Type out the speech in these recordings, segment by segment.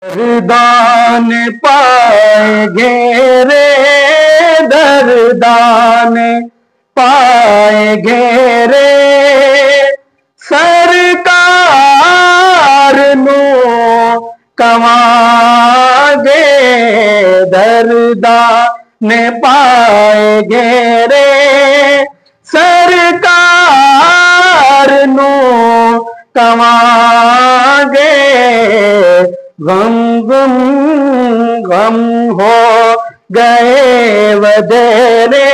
दरदान पाए घेरे, दरदान पाए घेरे, सरकार नू कवांगे। दरदान पाए घेरे, सरकार नू कवांगे। गम गम गम हो गए वधेरे,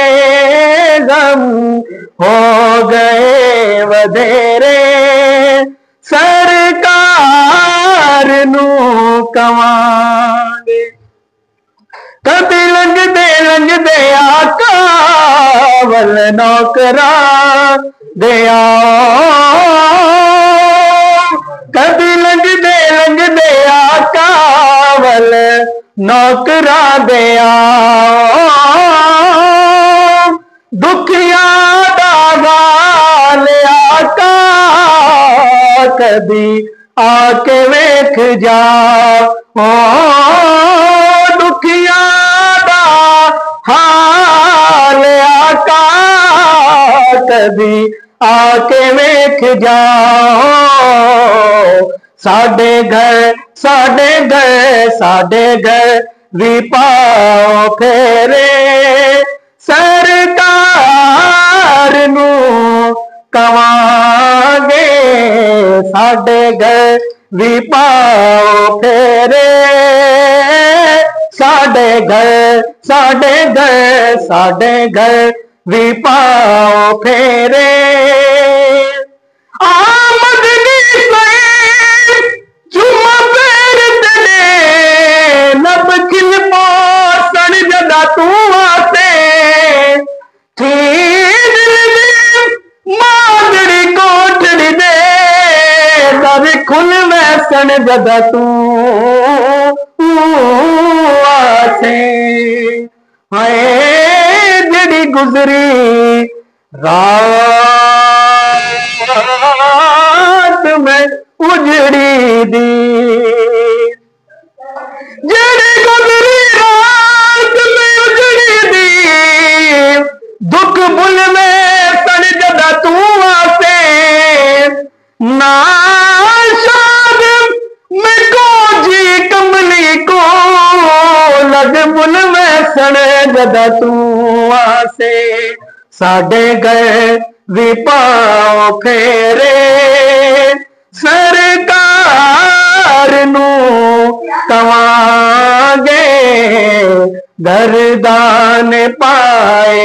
गम हो गए वधेरे, सरकार नू कवांगे। कदी लंघदे आका वल नौकरां दे आओ। कदी लंघदे आका वल नौकरां दे आओ। दुखियां दा हाल आका कदी आके वेख जाओ। दुखियां दा हाल आका कदी आके वेख जाओ। साडे घर भी पाओ फेरे, सरकार नू कवांगे। साडे घर भी पाओ फेरे, साडे घर भी पाओ फेरे। आमदनी से चुमा पैर तेरे, लब खिल पोसण जदा तू आते। थी दिल मांगड़ी कोठड़ी दे, दर खुल वैसन जदा तू आसे। हाय जड़ी गुजरी रात में उजड़ी दी, जड़ी गुजरी रात में उजड़ी दी। दुख बुल में सड़ जदा तू आसे, ना शाद में को जी कमली को लग बुल में सड़ जदा तू आसे। साडे घर भी पाओ फेरे, सरकार नू कवांगे। दरदान पाए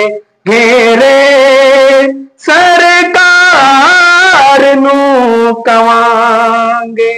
घेरे, सरकार नू कवांगे।